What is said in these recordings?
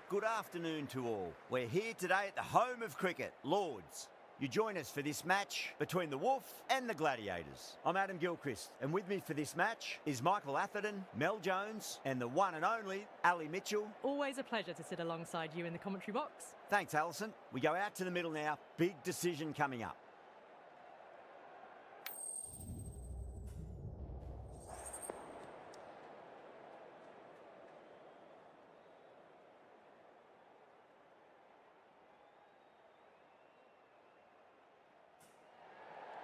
good afternoon to all. We're here today at the home of cricket, Lords. You join us for this match between the Wolf and the Gladiators. I'm Adam Gilchrist, and with me for this match is Michael Atherton, Mel Jones, and the one and only Ali Mitchell. Always a pleasure to sit alongside you in the commentary box. Thanks, Alison. We go out to the middle now. Big decision coming up.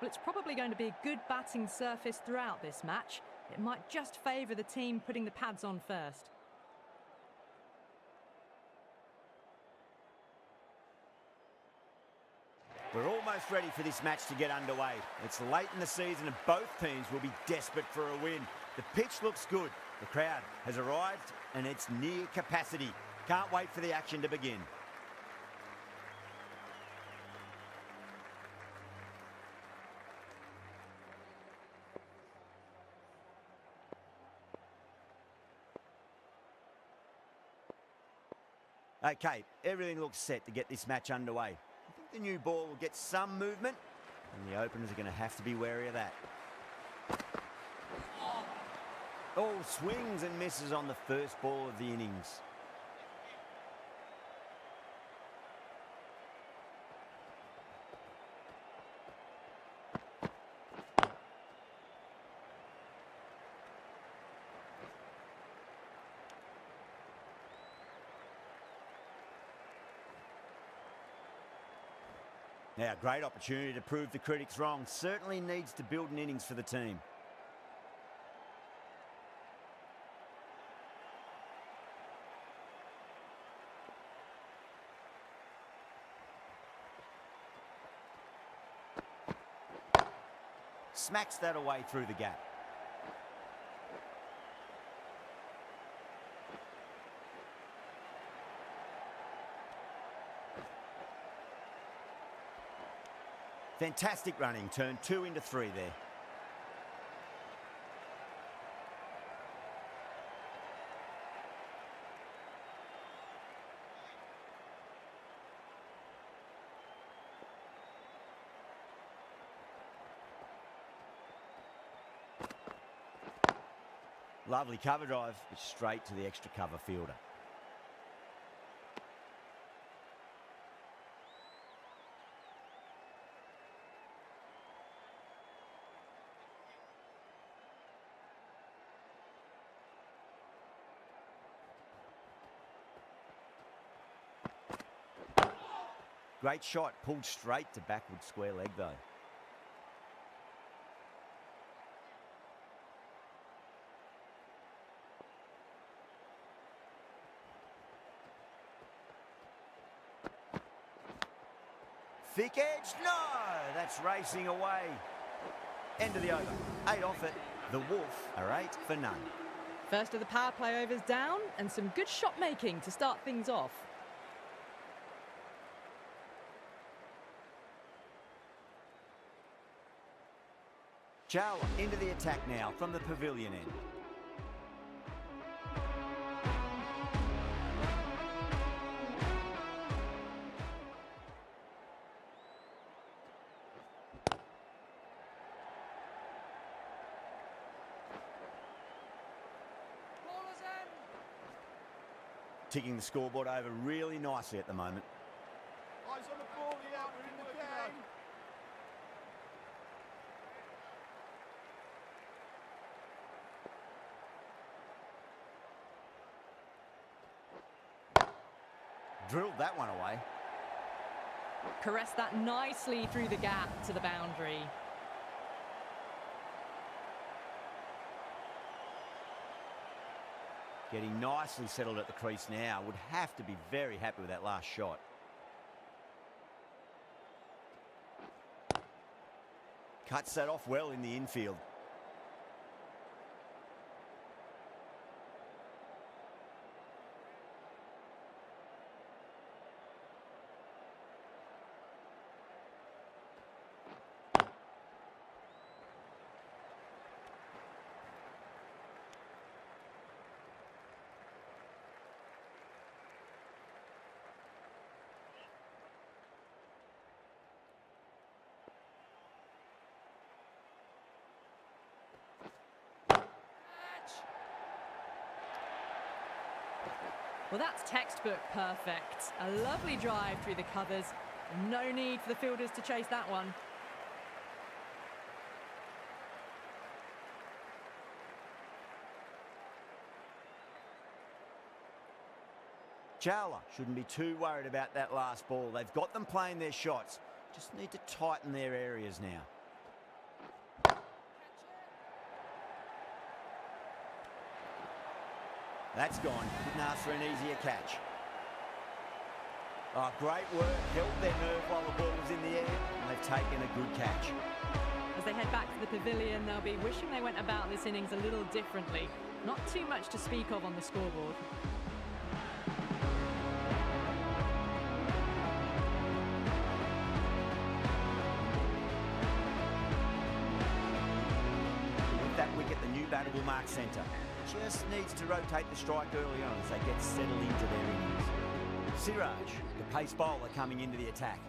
Well, it's probably going to be a good batting surface throughout this match. It might just favour the team putting the pads on first. We're almost ready for this match to get underway. It's late in the season and both teams will be desperate for a win. The pitch looks good. The crowd has arrived and it's near capacity. Can't wait for the action to begin. Okay, everything looks set to get this match underway. I think the new ball will get some movement, and the openers are going to have to be wary of that. Oh, swings and misses on the first ball of the innings. Now, great opportunity to prove the critics wrong. Certainly needs to build an innings for the team. Smacks that away through the gap. Fantastic running, turned 2 into 3 there. Lovely cover drive, but straight to the extra cover fielder. Great shot, pulled straight to backward square leg though. Thick edge, no! That's racing away. End of the over. 8 off it. The Wolf are 8 for none. First of the power play overs down, and some good shot making to start things off. Chow into the attack now from the pavilion end. Ticking the scoreboard over really nicely at the moment. Eyes on the ball, yeah, we're in the game. Drilled that one away. Caressed that nicely through the gap to the boundary. Getting nicely settled at the crease now. Would have to be very happy with that last shot. Cuts that off well in the infield. Well, that's textbook perfect. A lovely drive through the covers. No need for the fielders to chase that one. Chowler shouldn't be too worried about that last ball. They've got them playing their shots. Just need to tighten their areas now. That's gone. Couldn't ask for an easier catch. Oh, great work. Held their nerve while the ball was in the air, and they've taken a good catch. As they head back to the pavilion, they'll be wishing they went about this innings a little differently. Not too much to speak of on the scoreboard. With that wicket, the new batter will mark centre. Just needs to rotate the strike early on as they get settled into their innings. Siraj, the pace bowler, coming into the attack.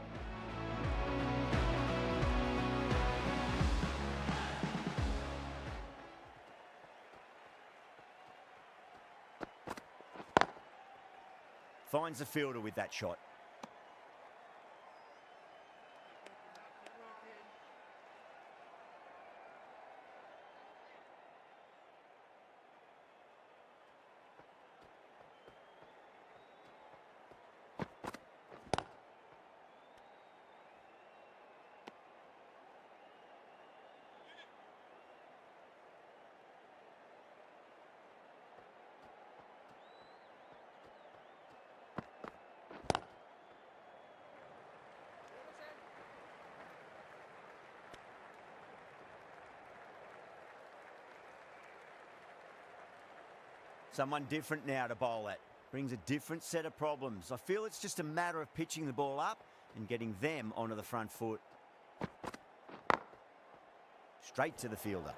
Finds the fielder with that shot. Someone different now to bowl at. Brings a different set of problems. I feel it's just a matter of pitching the ball up and getting them onto the front foot. Straight to the fielder.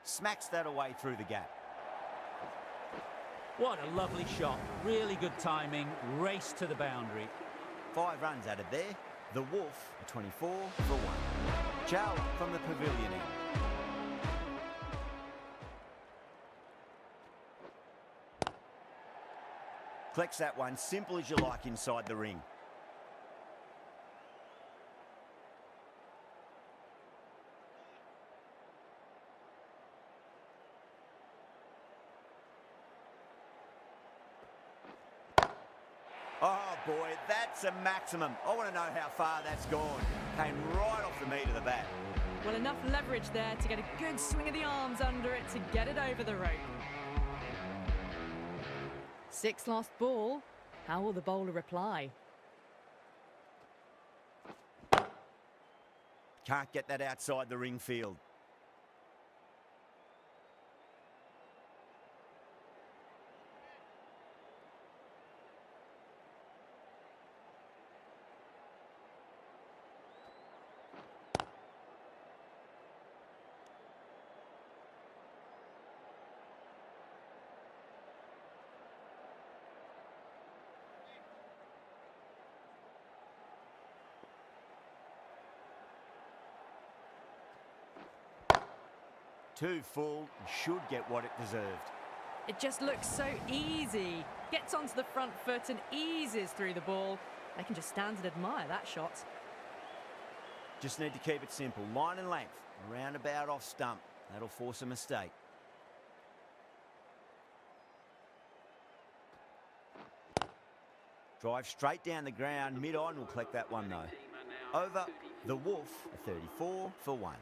Smacks that away through the gap. What a lovely shot. Really good timing. Race to the boundary. 5 runs added there. The Wolf, a 24 for 1. Chow from the pavilion end. Collects that one, simple as you like, inside the ring. Oh boy, that's a maximum. I want to know how far that's gone. Came right off the meat of the bat. Well, enough leverage there to get a good swing of the arms under it to get it over the rope. 6 lost ball. How will the bowler reply? Can't get that outside the ring field. Too full, should get what it deserved. It just looks so easy. Gets onto the front foot and eases through the ball. They can just stand and admire that shot. Just need to keep it simple. Line and length, roundabout off stump. That'll force a mistake. Drive straight down the ground, mid-on will collect that one though. Over, the Wolf, a 34 for 1.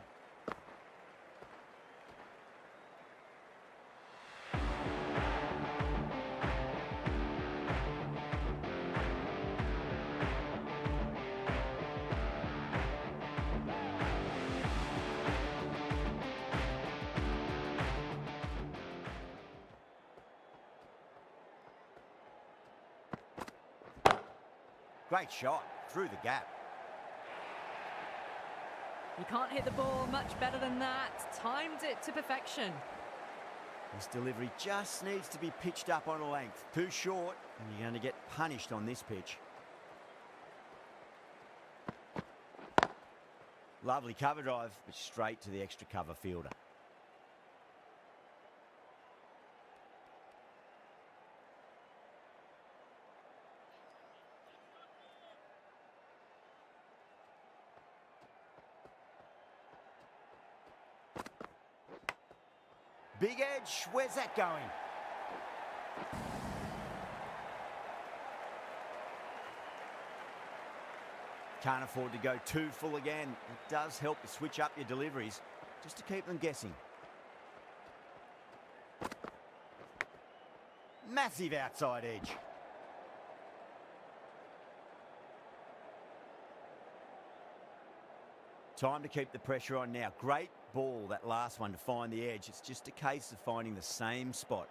Great shot through the gap. You can't hit the ball much better than that. Timed it to perfection. This delivery just needs to be pitched up on a length. Too short, and you're going to get punished on this pitch. Lovely cover drive, but straight to the extra cover fielder. Big edge, where's that going? Can't afford to go too full again. It does help to switch up your deliveries, just to keep them guessing. Massive outside edge. Time to keep the pressure on now. Great ball, that last one, to find the edge. It's just a case of finding the same spot.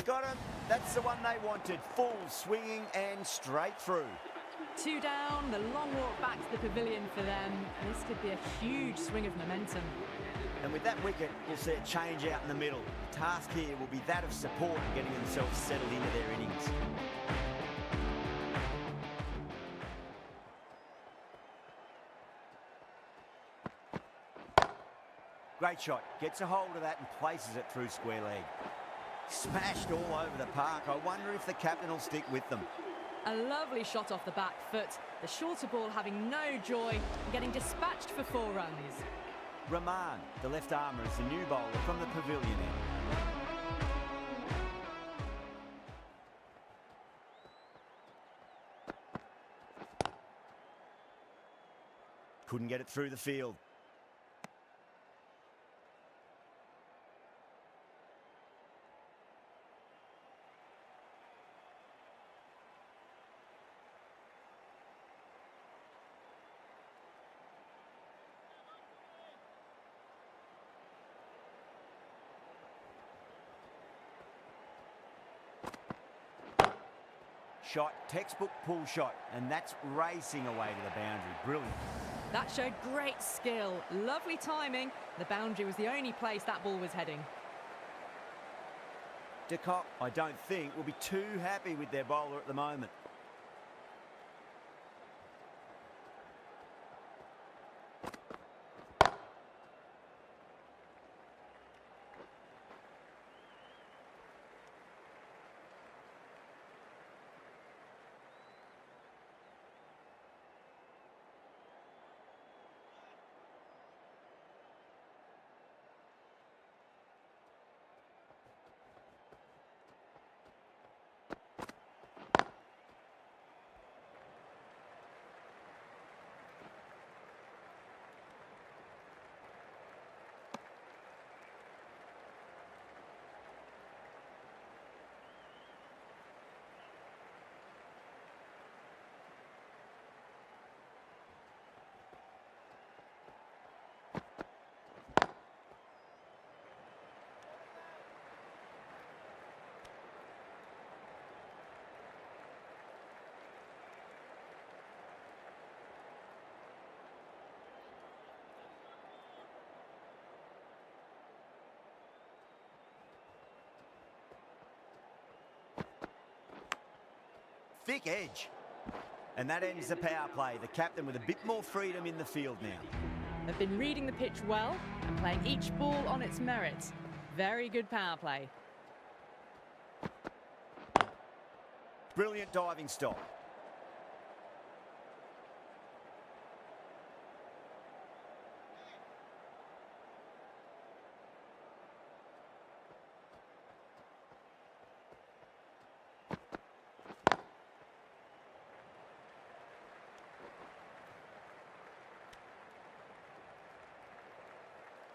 Got him. That's the one they wanted. Full swinging and straight through. 2 down, the long walk back to the pavilion for them. This could be a huge swing of momentum. And with that wicket, we'll see a change out in the middle. The task here will be that of support and getting themselves settled into their innings. Great shot. Gets a hold of that and places it through square leg. Smashed all over the park. I wonder if the captain will stick with them. A lovely shot off the back foot. The shorter ball having no joy and getting dispatched for 4 runs. Rahman, the left armour, is the new bowler from the pavilion end. Couldn't get it through the field. Shot, textbook pull shot, and that's racing away to the boundary. Brilliant. That showed great skill. Lovely timing. The boundary was the only place that ball was heading. De Kock, I don't think, will be too happy with their bowler at the moment. Thick edge. And that ends the power play. The captain with a bit more freedom in the field now. They've been reading the pitch well and playing each ball on its merit. Very good power play. Brilliant diving stop.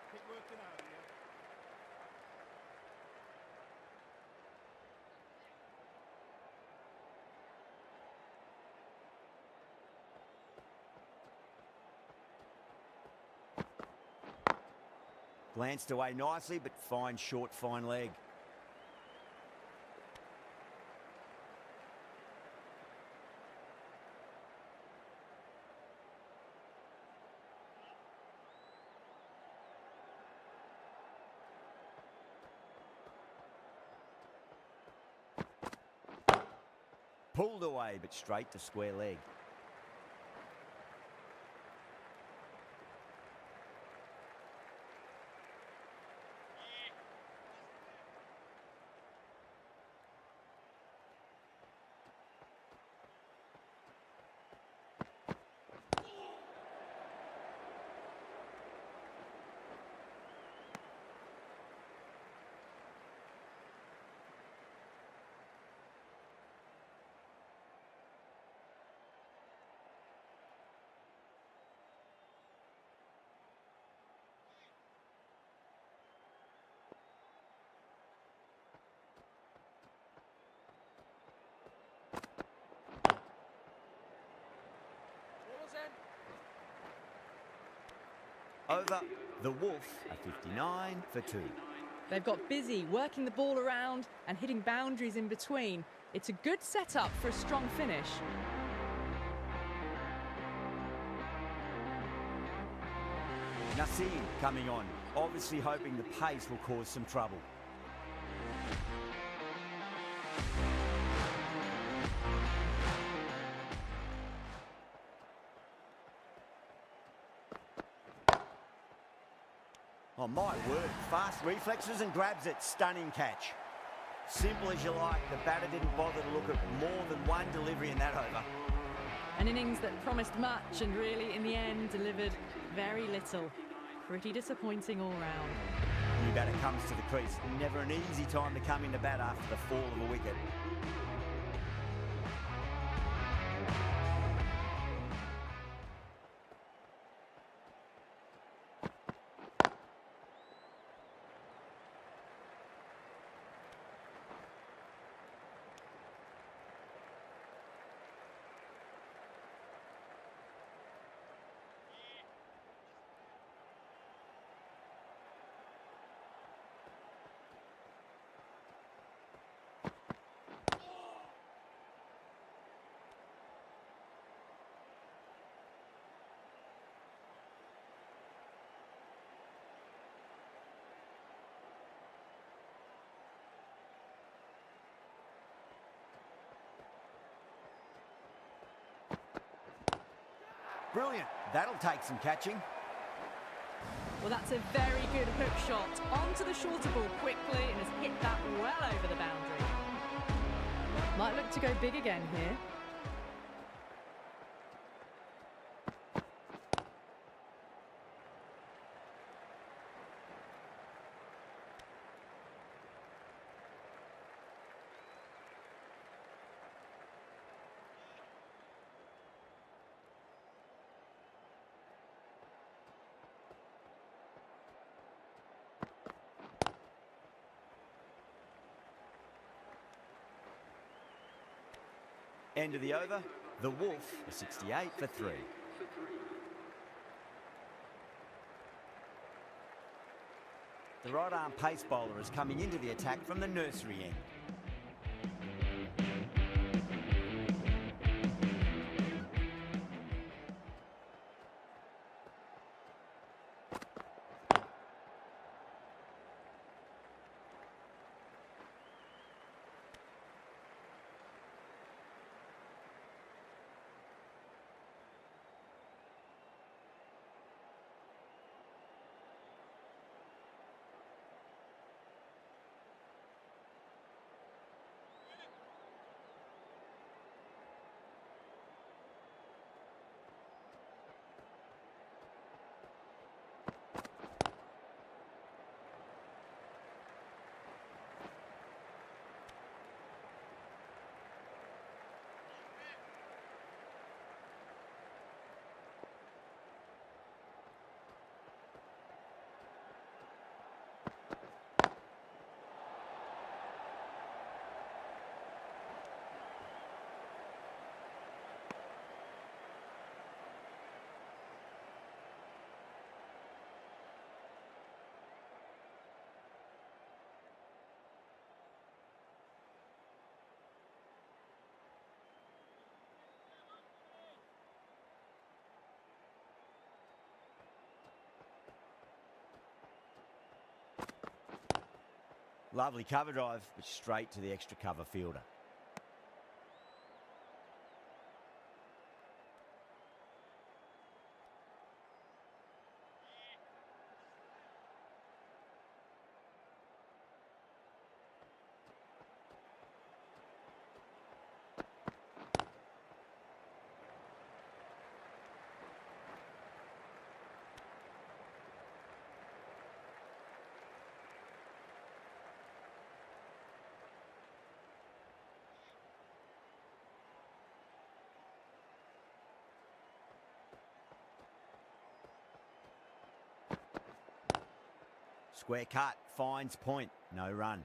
Keep working out here. Glanced away nicely, but fine short, fine leg. Pulled away, but straight to square leg. Over the Wolf, a 59 for 2. They've got busy working the ball around and hitting boundaries in between. It's a good setup for a strong finish. Nassim coming on, obviously hoping the pace will cause some trouble. Oh, my word. Fast reflexes and grabs it. Stunning catch. Simple as you like. The batter didn't bother to look at more than one delivery in that over. An innings that promised much and really, in the end, delivered very little. Pretty disappointing all round. New batter comes to the crease. Never an easy time to come into bat after the fall of a wicket. Brilliant. That'll take some catching. Well, that's a very good hook shot. Onto the shorter ball quickly and has hit that well over the boundary. Might look to go big again here. End of the over, the Wolf, a 68 for 3. The right arm pace bowler is coming into the attack from the nursery end. Lovely cover drive, but straight to the extra cover fielder. Square cut, finds point, no run.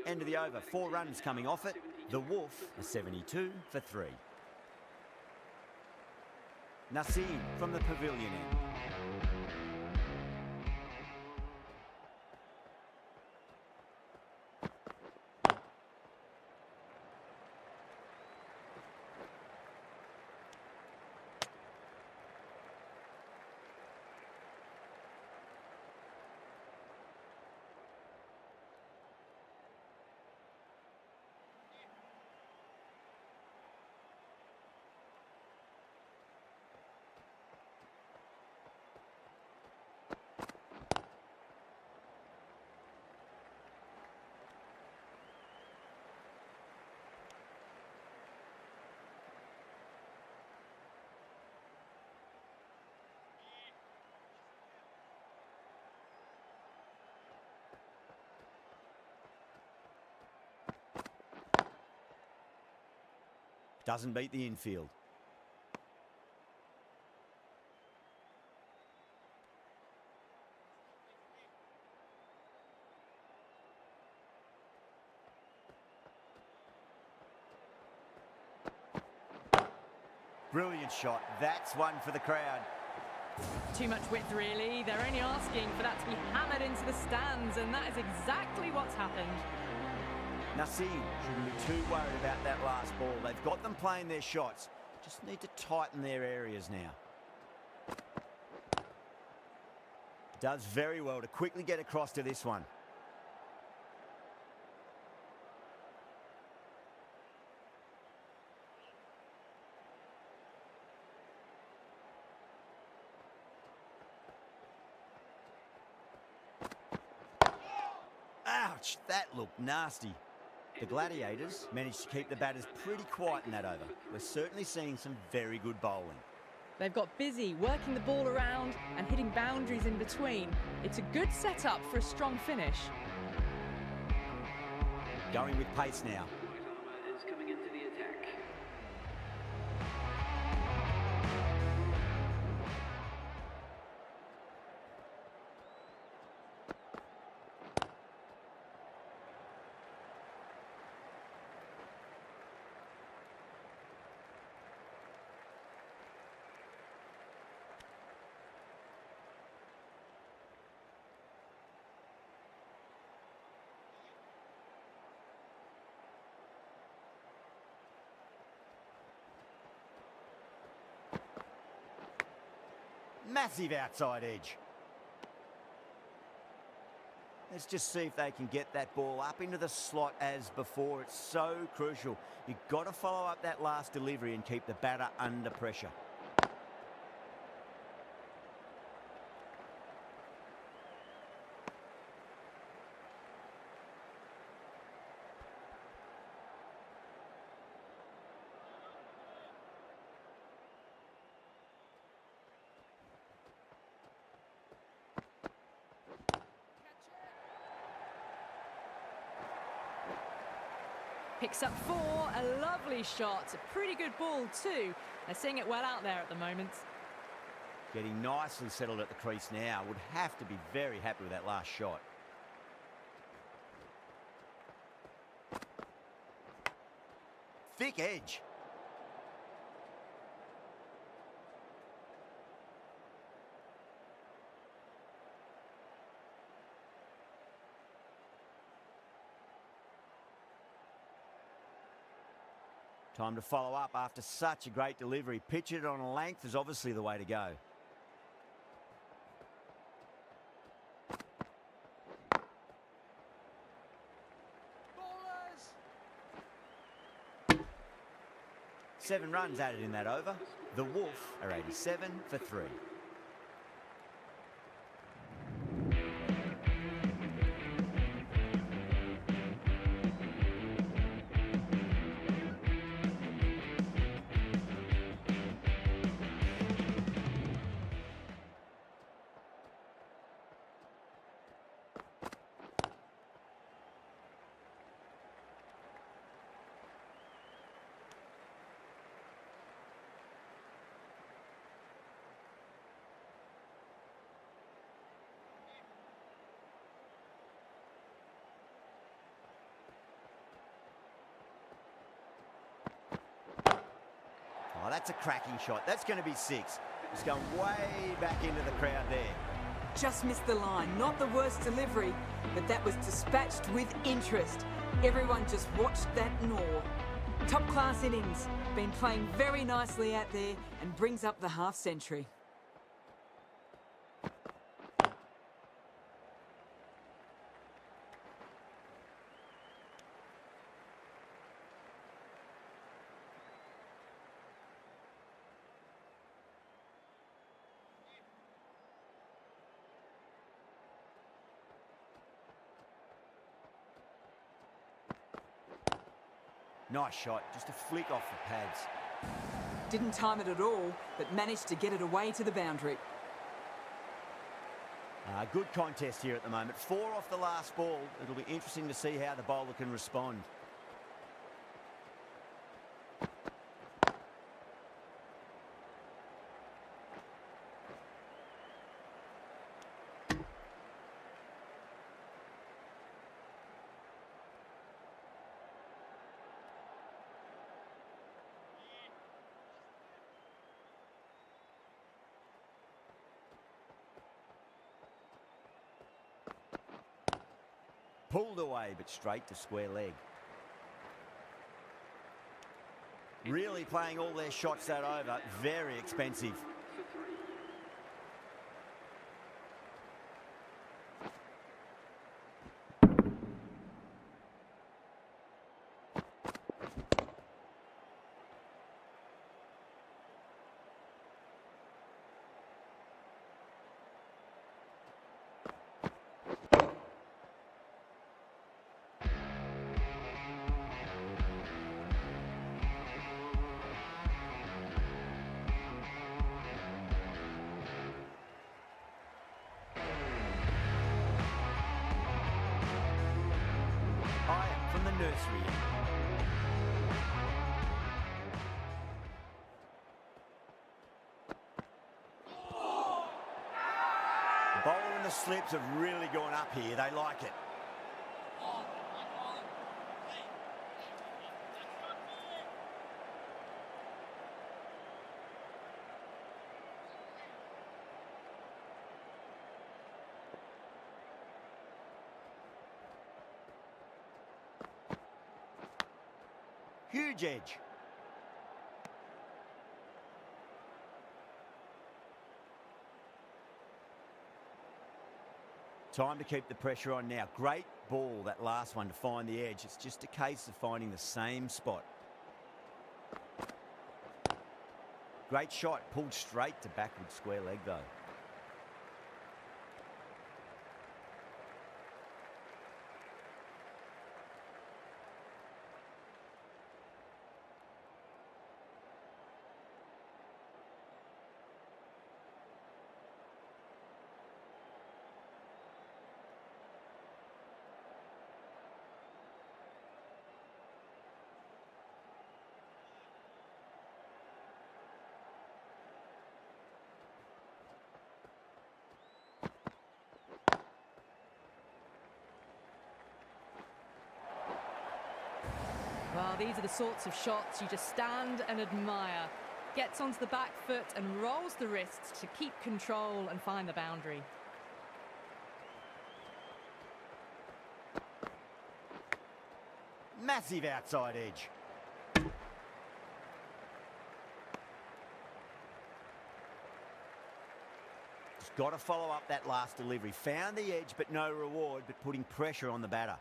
End of the over, 4 runs coming off it. The Wolf, a 72 for 3. Nassim from the pavilion end. Doesn't beat the infield. Brilliant shot. That's one for the crowd. Too much width, really. They're only asking for that to be hammered into the stands, and that is exactly what's happened. Nassim shouldn't be too worried about that last ball. They've got them playing their shots. Just need to tighten their areas now. Does very well to quickly get across to this one. Ouch, that looked nasty. The Gladiators managed to keep the batters pretty quiet in that over. We're certainly seeing some very good bowling. They've got busy working the ball around and hitting boundaries in between. It's a good setup for a strong finish. Going with pace now. Massive outside edge. Let's just see if they can get that ball up into the slot as before. It's so crucial. You've got to follow up that last delivery and keep the batter under pressure. Picks up 4, a lovely shot, a pretty good ball too. They're seeing it well out there at the moment. Getting nicely settled at the crease now. Would have to be very happy with that last shot. Thick edge. Time to follow up after such a great delivery. Pitch it on a length is obviously the way to go. Ballers! 7 runs added in that over. The Wolf are 87 for 3. that's a cracking shot. That's going to be 6. It's going way back into the crowd there. Just missed the line. Not the worst delivery, but that was dispatched with interest. Everyone just watched that gnaw. Top class innings. Been playing very nicely out there and brings up the half century. Nice shot, just a flick off the pads. Didn't time it at all, but managed to get it away to the boundary. Good contest here at the moment. 4 off the last ball. It'll be interesting to see how the bowler can respond. Pulled away, but straight to square leg. Really playing all their shots that over. Very expensive. From the nursery. The bowler and the slips have really gone up here. They like it. Huge edge. Time to keep the pressure on now. Great ball, that last one, to find the edge. It's just a case of finding the same spot. Great shot, pulled straight to backward square leg though. Well, these are the sorts of shots you just stand and admire. Gets onto the back foot and rolls the wrists to keep control and find the boundary. Massive outside edge. Just got to follow up that last delivery. Found the edge, but no reward, but putting pressure on the batter.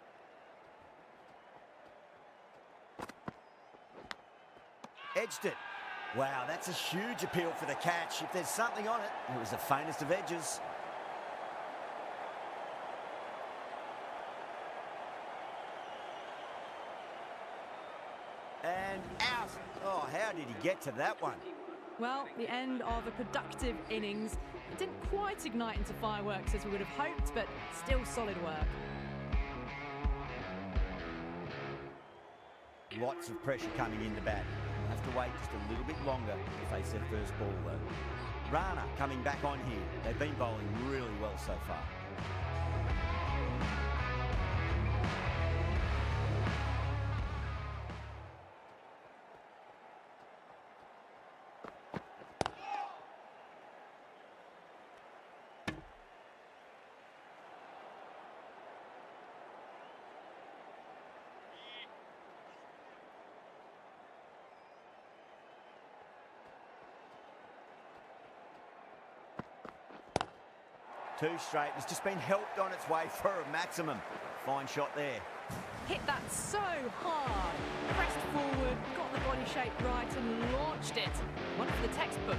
Edged it. Wow, that's a huge appeal for the catch. If there's something on it, it was the faintest of edges. And out. Oh, how did he get to that one? Well, the end of a productive innings. It didn't quite ignite into fireworks as we would have hoped, but still solid work. Lots of pressure coming into bat. Have to wait just a little bit longer to face their first ball though. Rana coming back on here. They've been bowling really well so far. Too straight. It's just been helped on its way for a maximum. Fine shot there. Hit that so hard. Pressed forward, got the body shape right and launched it. One for the textbook.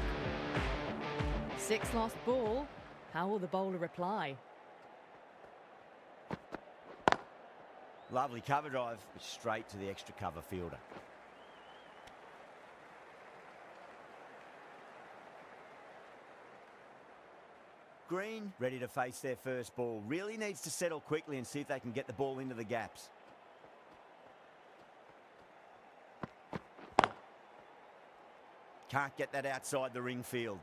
6 lost ball. How will the bowler reply? Lovely cover drive, but straight to the extra cover fielder. Green, ready to face their first ball. Really needs to settle quickly and see if they can get the ball into the gaps. Can't get that outside the ring field.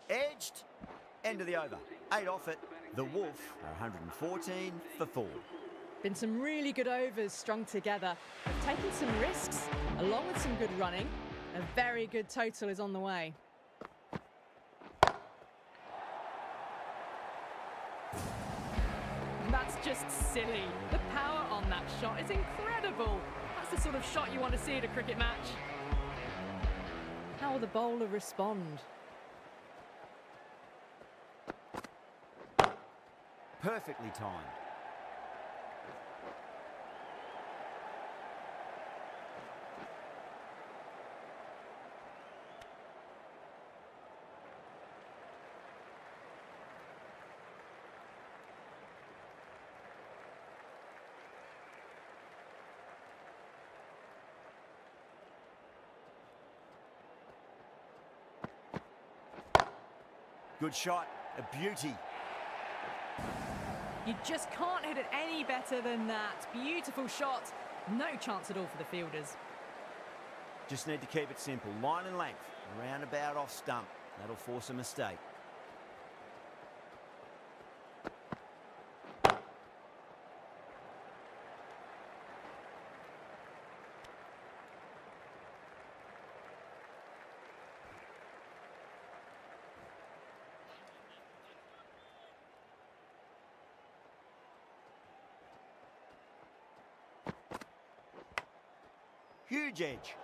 Edged. End of the over. 8 off it. The Wolf are 114 for 4. Been some really good overs strung together. They've taken some risks, along with some good running. A very good total is on the way. That's just silly. The power on that shot is incredible. That's the sort of shot you want to see at a cricket match. How will the bowler respond? Perfectly timed. Good shot, a beauty. You just can't hit it any better than that. Beautiful shot. No chance at all for the fielders. Just need to keep it simple. Line and length. Roundabout off stump. That'll force a mistake. Huge edge.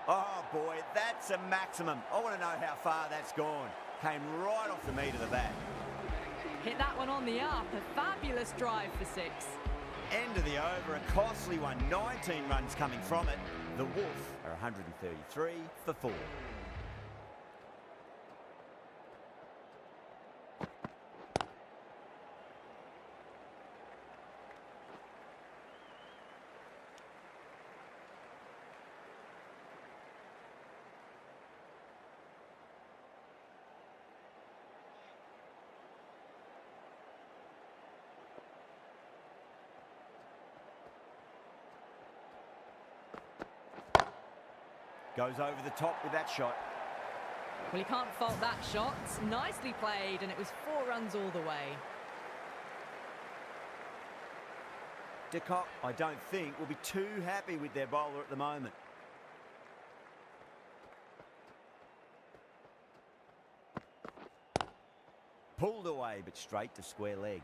Oh boy, that's a maximum. I want to know how far that's gone. Came right off the meat of the bat. Hit that one on the up. A fabulous drive for 6. End of the over, a costly one. 19 runs coming from it. The Wolf are 133 for 4. Goes over the top with that shot. Well, you can't fault that shot. Nicely played, and it was 4 runs all the way. De Kock, I don't think, will be too happy with their bowler at the moment. Pulled away, but straight to square leg.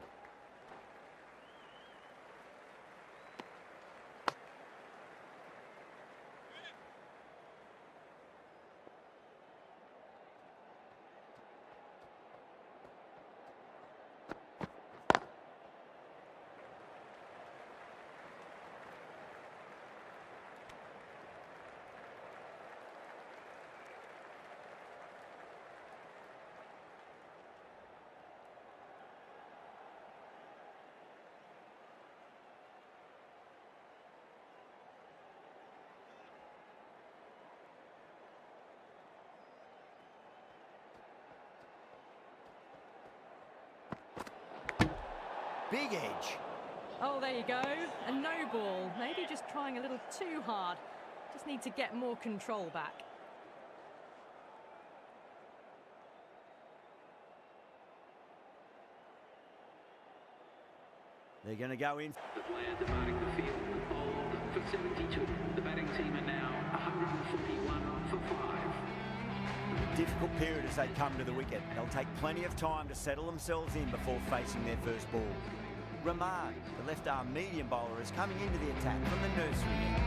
big edge. Oh, there you go. A no ball. Maybe just trying a little too hard. Just need to get more control back. They're going to go in. The player departing the field bowled for 72. The batting team are now 141 for 5. Difficult period as they come to the wicket. They'll take plenty of time to settle themselves in before facing their first ball. Ramad, the left-arm medium bowler, is coming into the attack from the nursery end.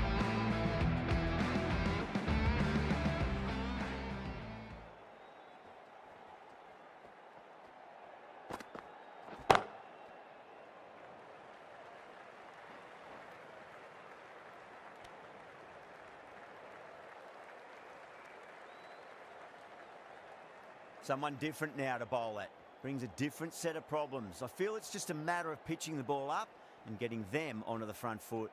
Someone different now to bowl at. Brings a different set of problems. I feel it's just a matter of pitching the ball up and getting them onto the front foot.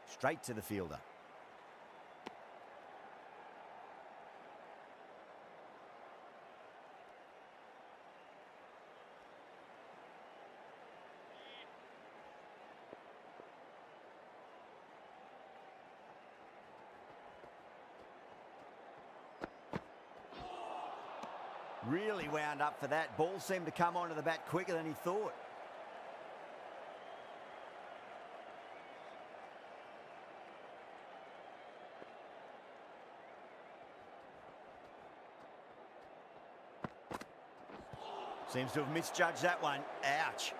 Straight to the fielder. Really wound up for that. Ball seemed to come onto the bat quicker than he thought. Seems to have misjudged that one. Ouch.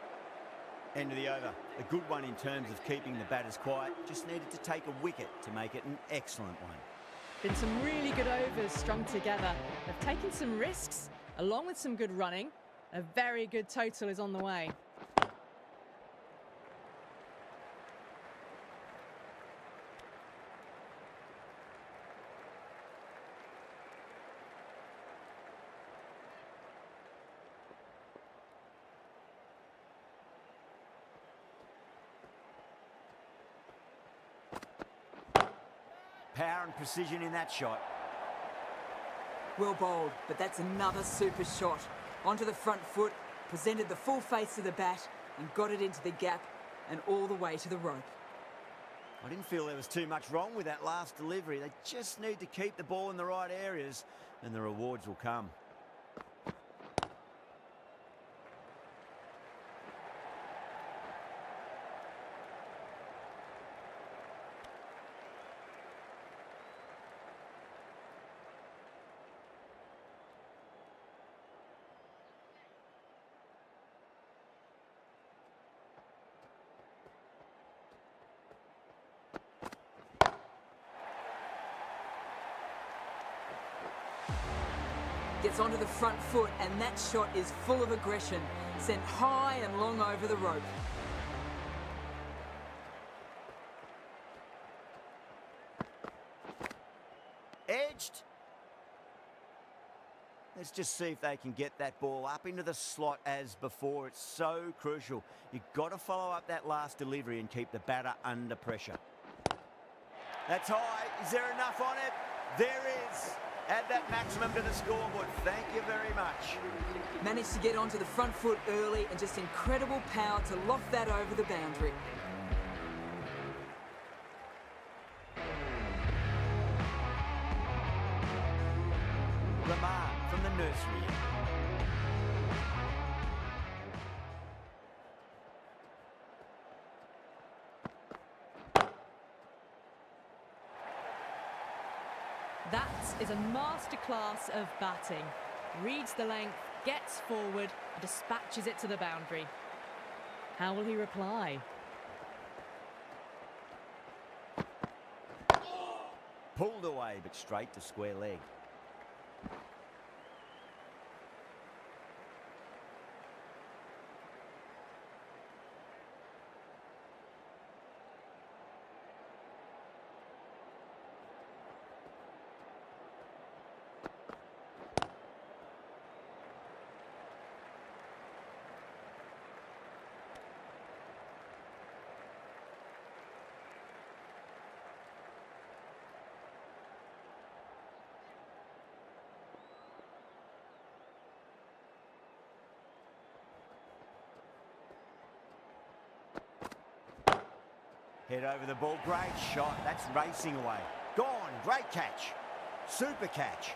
End of the over. A good one in terms of keeping the batters quiet. Just needed to take a wicket to make it an excellent one. Been some really good overs strung together. They've taken some risks, along with some good running. A very good total is on the way. Power and precision in that shot. Well bowled, but that's another super shot. Onto the front foot, presented the full face of the bat and got it into the gap and all the way to the rope. I didn't feel there was too much wrong with that last delivery. They just need to keep the ball in the right areas and the rewards will come. Gets onto the front foot and that shot is full of aggression, sent high and long over the rope. Edged. Let's just see if they can get that ball up into the slot as before. It's so crucial. You've got to follow up that last delivery and keep the batter under pressure. That's high. Is there enough on it? There is. Add that maximum to the scoreboard. Thank you very much. Managed to get onto the front foot early and just incredible power to loft that over the boundary. Lamar from the nursery. That is a masterclass of batting. Reads the length, gets forward, and dispatches it to the boundary. How will he reply? Pulled away, but straight to square leg. Head over the ball, great shot. That's racing away. Gone, great catch. Super catch.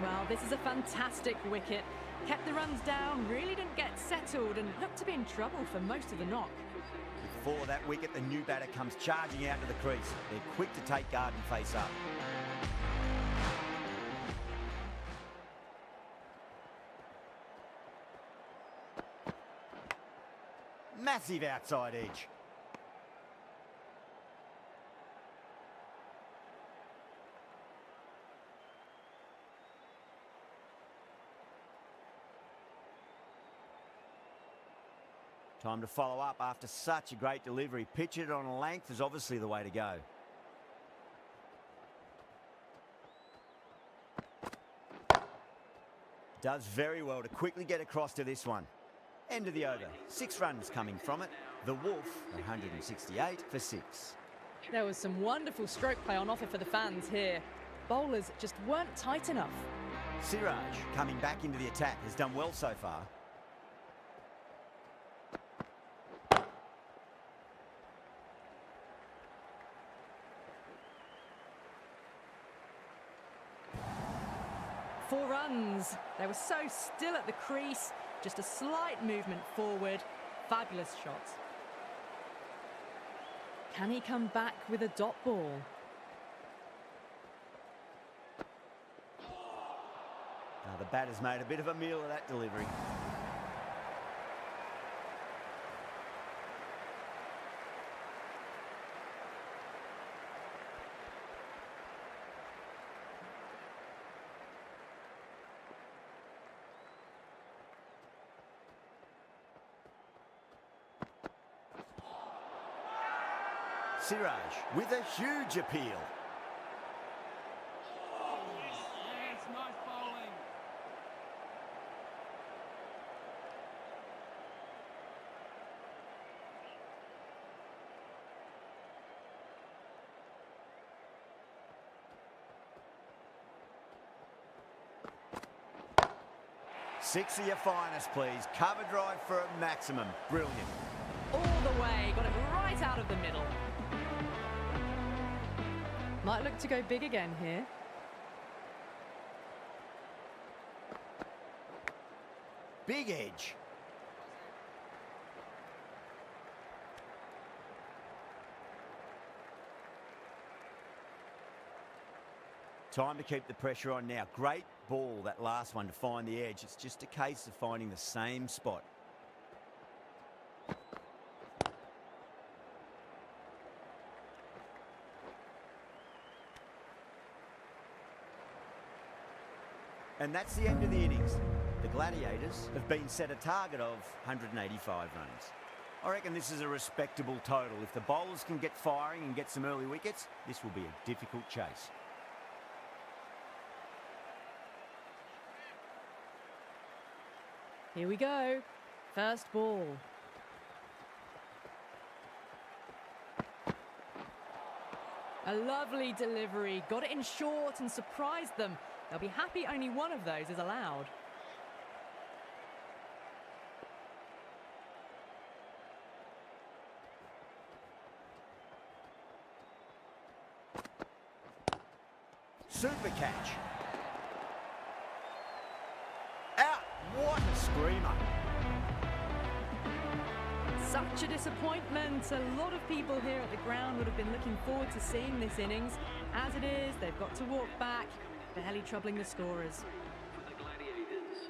Well, this is a fantastic wicket. Kept the runs down, really didn't get settled and looked to be in trouble for most of the knock. Before that wicket, the new batter comes charging out to the crease. They're quick to take guard and face up. Massive outside edge. Time to follow up after such a great delivery. Pitch it on a length is obviously the way to go. Does very well to quickly get across to this one. End of the over. 6 runs coming from it. The Wolf, 168 for 6. There was some wonderful stroke play on offer for the fans here. Bowlers just weren't tight enough. Siraj, coming back into the attack, has done well so far. Four runs. They were so still at the crease. Just a slight movement forward. Fabulous shot. Can he come back with a dot ball? Now the batter's made a bit of a meal of that delivery. Siraj with a huge appeal. Yes, nice bowling. Six of your finest, please. Cover drive for a maximum. Brilliant. All the way. Got it right out of the middle. Might look to go big again here. Big edge. Time to keep the pressure on now. Great ball, that last one, to find the edge. It's just a case of finding the same spot. And that's the end of the innings. The Gladiators have been set a target of 185 runs. I reckon this is a respectable total. If the bowlers can get firing and get some early wickets, this will be a difficult chase. Here we go. First ball. A lovely delivery. Got it in short and surprised them. They'll be happy only one of those is allowed. Super catch. Out. What a screamer. Such a disappointment. A lot of people here at the ground would have been looking forward to seeing this innings. As it is, they've got to walk back, barely troubling the scorers. For the Gladiators.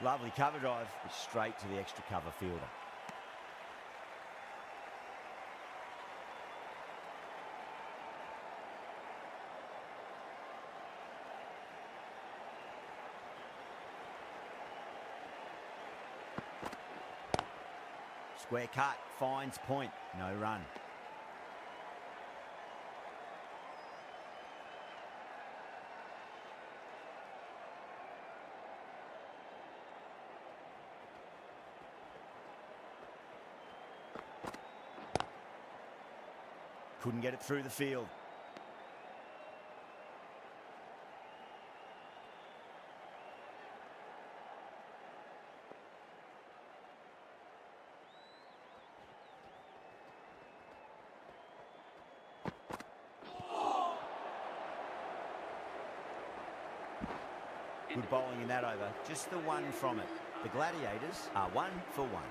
Lovely cover drive, straight to the extra cover fielder. Square cut, finds point, no run. Couldn't get it through the field. Good bowling in that over. Just the one from it. The Gladiators are 1 for 1.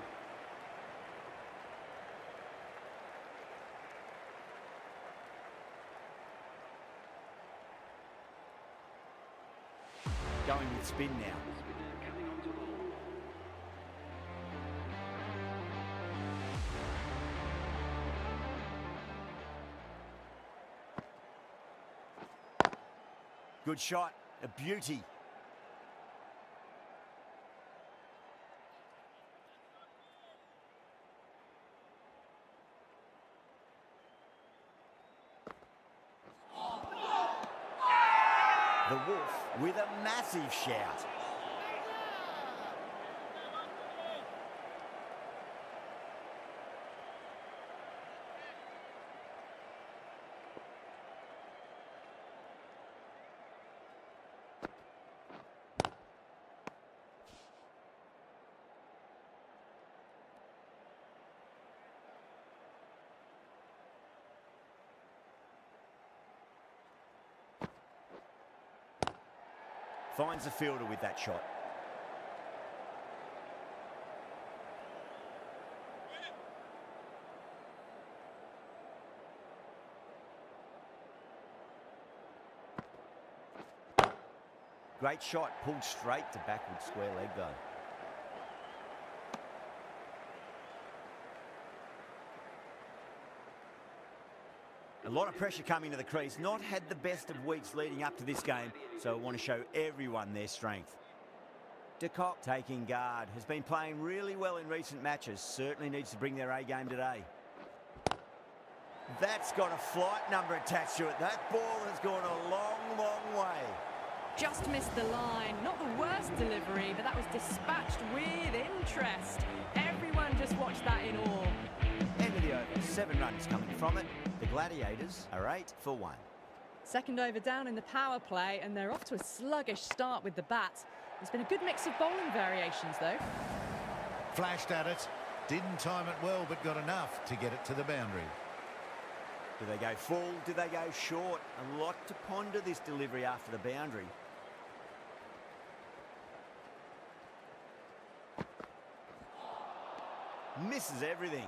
Going with spin now. Coming onto ball. Good shot. A beauty. The Wolf with a massive shout. Finds the fielder with that shot. Great shot, pulled straight to backward square leg though. A lot of pressure coming to the crease. Not had the best of weeks leading up to this game, so I want to show everyone their strength. De Kock taking guard. Has been playing really well in recent matches. Certainly needs to bring their A game today. That's got a flight number attached to it. That ball has gone a long, long way. Just missed the line. Not the worst delivery, but that was dispatched with interest. Everyone just watched that in awe. End of the over. 7 runs coming from it. The Gladiators are 8 for 1. Second over down in the power play, and they're off to a sluggish start with the bat. There's been a good mix of bowling variations, though. Flashed at it. Didn't time it well, but got enough to get it to the boundary. Do they go full? Do they go short? A lot to ponder this delivery after the boundary. Misses everything.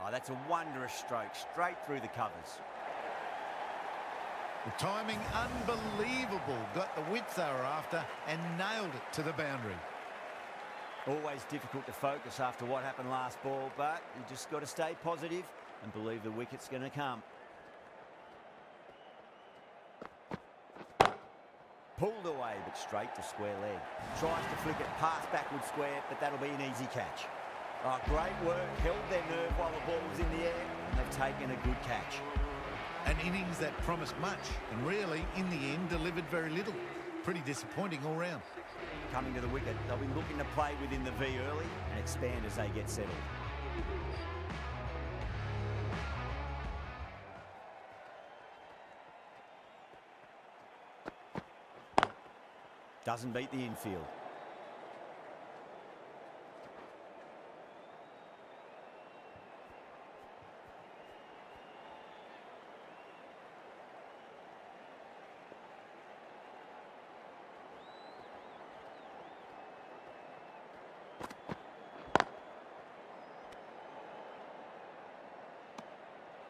Oh, that's a wondrous stroke, straight through the covers. The timing unbelievable. Got the width they were after and nailed it to the boundary. Always difficult to focus after what happened last ball, but you just got to stay positive and believe the wicket's going to come. Pulled away, but straight to square leg. Tries to flick it past backward square, but that'll be an easy catch. Oh, great work. Held their nerve while the ball was in the air, and they've taken a good catch. An innings that promised much and really, in the end, delivered very little. Pretty disappointing all round. Coming to the wicket, they'll be looking to play within the V early and expand as they get settled. Doesn't beat the infield.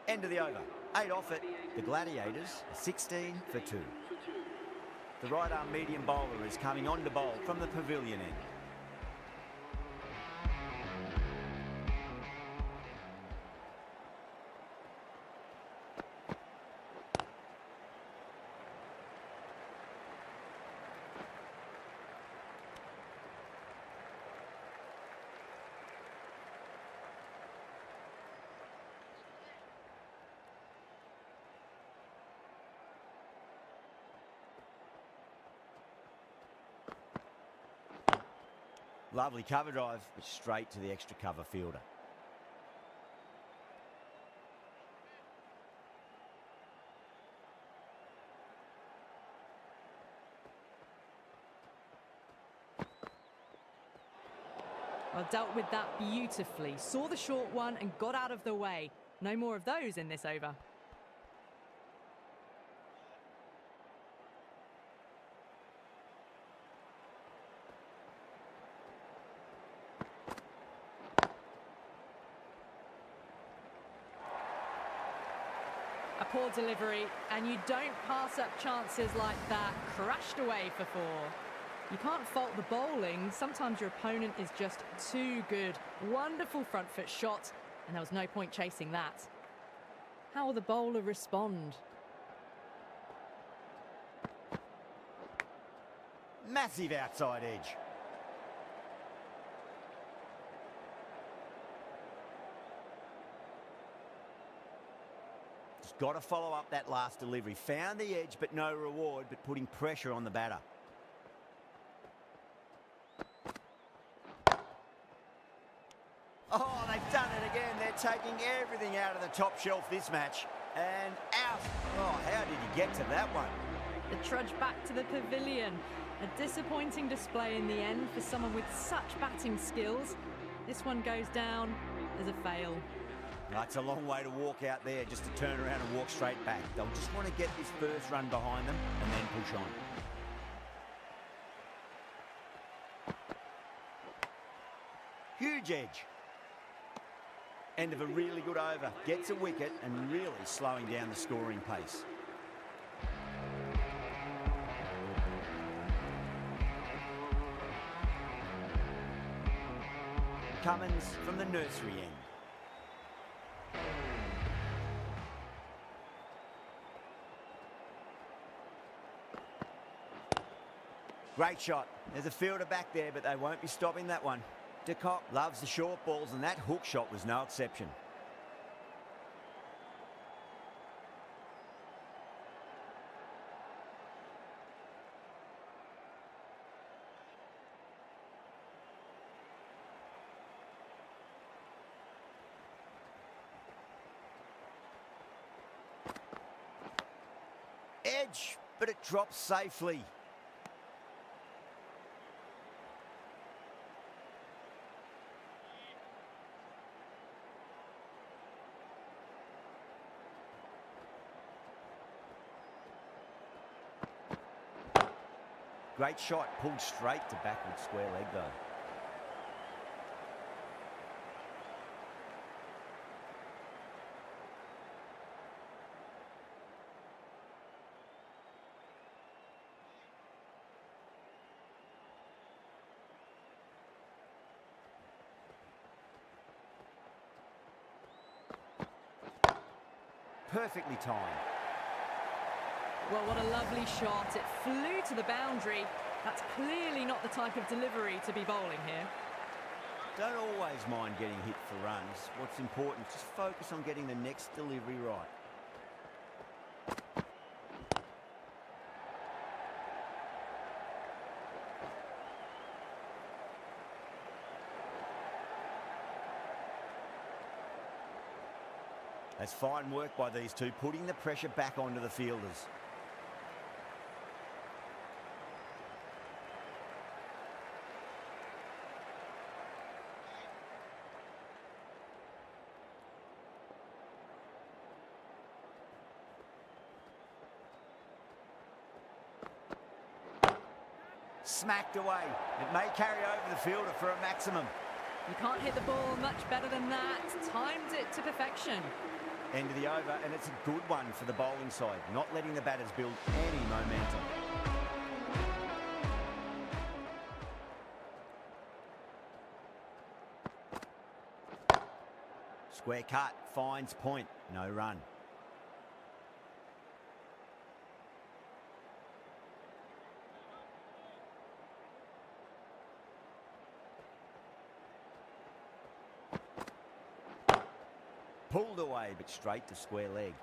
End of the over. 8 off it. The Gladiators are 16 for 2. The right arm medium bowler is coming on to bowl from the pavilion end. Lovely cover drive, but straight to the extra cover fielder. Well, dealt with that beautifully. Saw the short one and got out of the way. No more of those in this over. A poor delivery, and you don't pass up chances like that. Crashed away for 4. You can't fault the bowling. Sometimes your opponent is just too good. Wonderful front foot shot, and there was no point chasing that. How will the bowler respond? Massive outside edge. Just got to follow up that last delivery. Found the edge, but no reward, but putting pressure on the batter. Oh, they've done it again. They're taking everything out of the top shelf this match. And out. Oh, how did he get to that one? The trudge back to the pavilion. A disappointing display in the end for someone with such batting skills. This one goes down as a fail. It's a long way to walk out there just to turn around and walk straight back. They'll just want to get this first run behind them and then push on. Huge edge. End of a really good over. Gets a wicket and really slowing down the scoring pace. Cummins from the nursery end. Great shot. There's a fielder back there, but they won't be stopping that one. De Kock loves the short balls, and that hook shot was no exception. Edge, but it drops safely. Great shot, pulled straight to backward square leg though. Perfectly timed. Well, what a lovely shot. It flew to the boundary. That's clearly not the type of delivery to be bowling here. Don't always mind getting hit for runs. What's important is just focus on getting the next delivery right. That's fine work by these two, putting the pressure back onto the fielders. Smacked away. It may carry over the fielder for a maximum. You can't hit the ball much better than that. Timed it to perfection. End of the over, and it's a good one for the bowling side, not letting the batters build any momentum. Square cut, finds point, no run. Pulled away, but straight to square leg.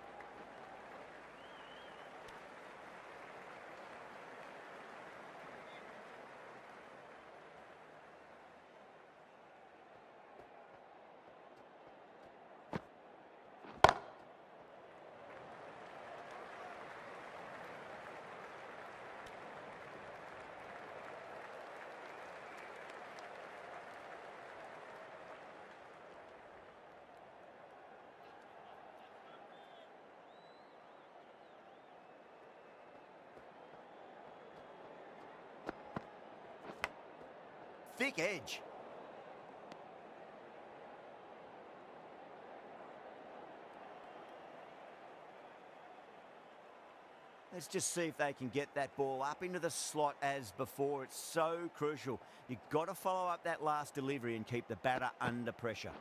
thick edge. Let's just see if they can get that ball up into the slot as before. It's so crucial. You've got to follow up that last delivery and keep the batter under pressure.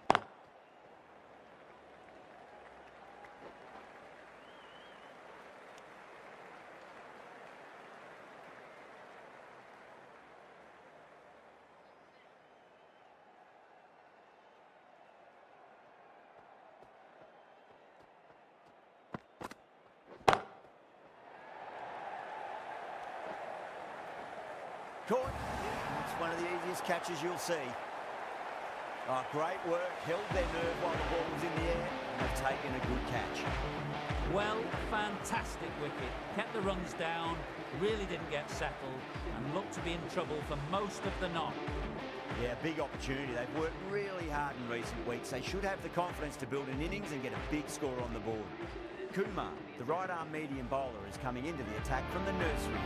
Caught. It's one of the easiest catches you'll see. Oh, great work. Held their nerve while the ball was in the air. And they've taken a good catch. Well, fantastic wicket. Kept the runs down, really didn't get settled, and looked to be in trouble for most of the knock. Yeah, big opportunity. They've worked really hard in recent weeks. They should have the confidence to build an innings and get a big score on the board. Kumar, the right-arm medium bowler, is coming into the attack from the nursery.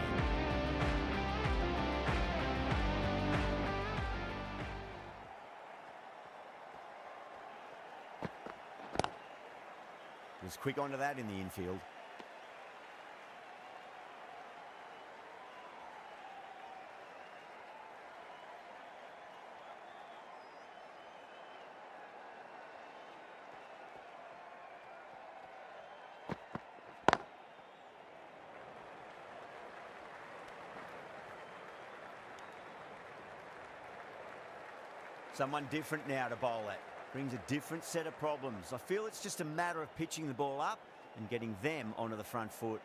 Was quick onto that in the infield. Someone different now to bowl at. Brings a different set of problems. I feel it's just a matter of pitching the ball up and getting them onto the front foot.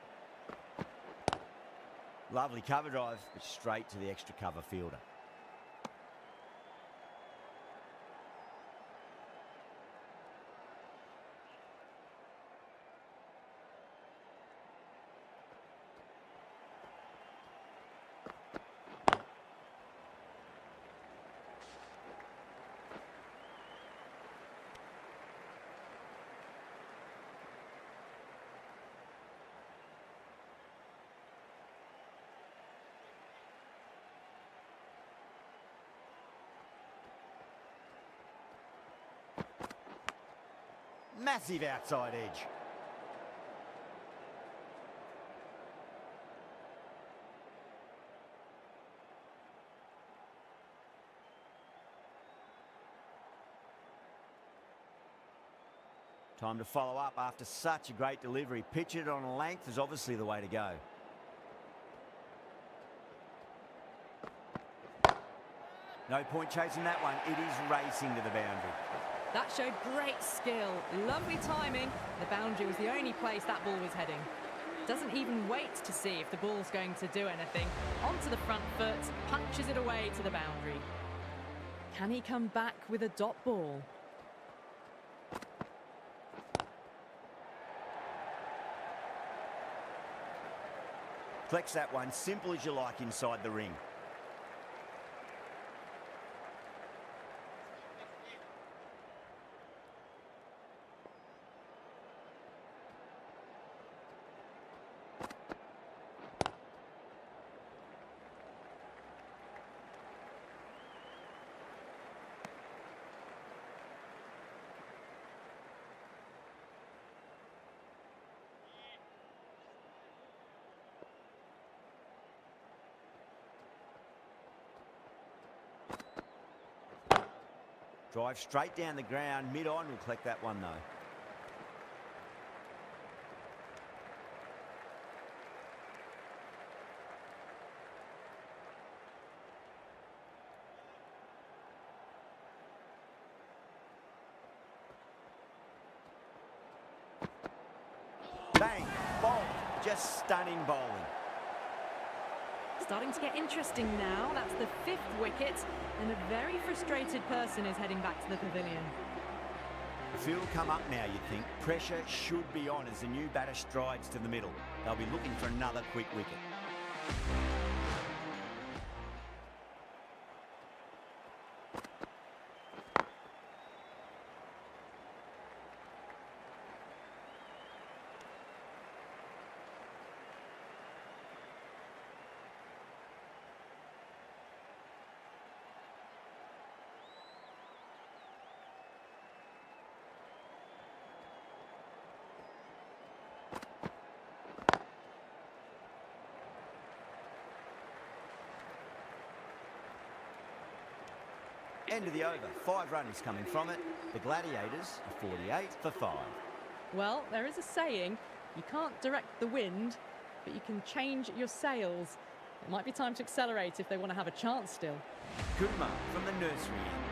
Lovely cover drive, but straight to the extra cover fielder. Massive outside edge. Time to follow up after such a great delivery. Pitch it on a length is obviously the way to go. No point chasing that one. It is racing to the boundary. That showed great skill, lovely timing. The boundary was the only place that ball was heading. Doesn't even wait to see if the ball's going to do anything. Onto the front foot, punches it away to the boundary. Can he come back with a dot ball? Collects that one, simple as you like inside the ring. Drive straight down the ground, mid-on will collect that one though. Bang, bowled, just stunning bowling. Starting to get interesting now. That's the 5th wicket, and a very frustrated person is heading back to the pavilion. The field will come up now, you'd think. Pressure should be on as the new batter strides to the middle. They'll be looking for another quick wicket. End of the over. 5 runs coming from it. The Gladiators are 48 for 5. Well, there is a saying, you can't direct the wind, but you can change your sails. It might be time to accelerate if they want to have a chance still. Kumar from the nursery end.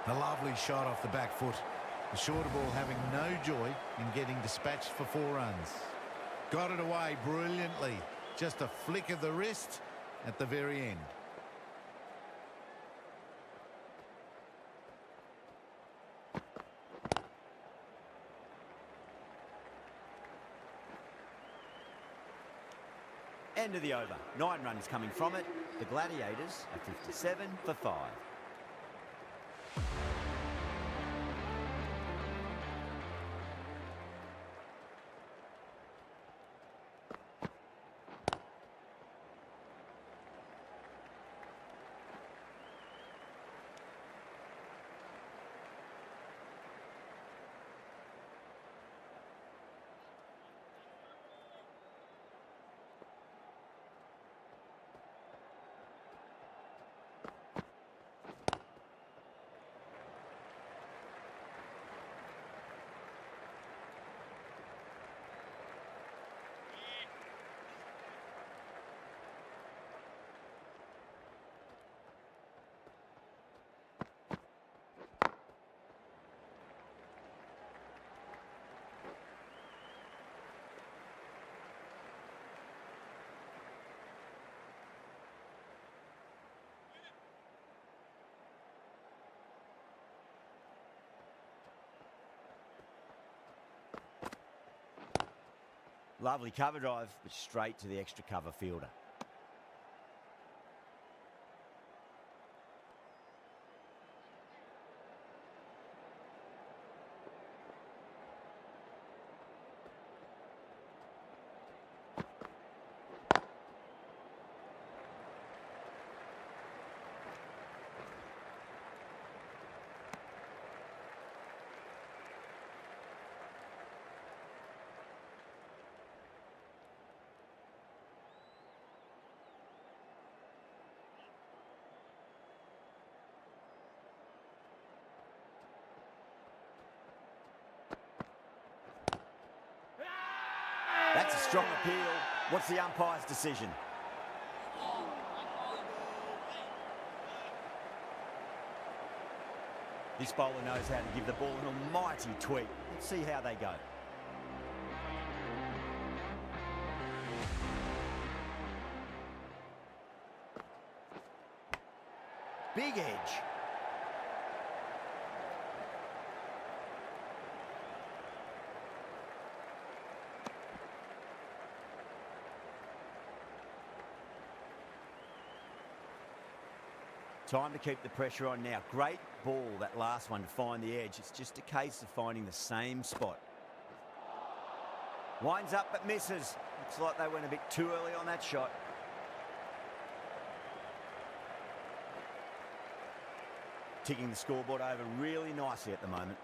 A lovely shot off the back foot. The shorter ball having no joy in getting dispatched for 4 runs. Got it away brilliantly. Just a flick of the wrist at the very end. End of the over. 9 runs coming from it. The Gladiators are 57 for 5. Lovely cover drive, but straight to the extra cover fielder. That's a strong appeal. What's the umpire's decision? This bowler knows how to give the ball an almighty tweak. Let's see how they go. Big edge. Time to keep the pressure on now. Great ball, that last one, to find the edge. It's just a case of finding the same spot. Winds up but misses. Looks like they went a bit too early on that shot. ticking the scoreboard over really nicely at the moment.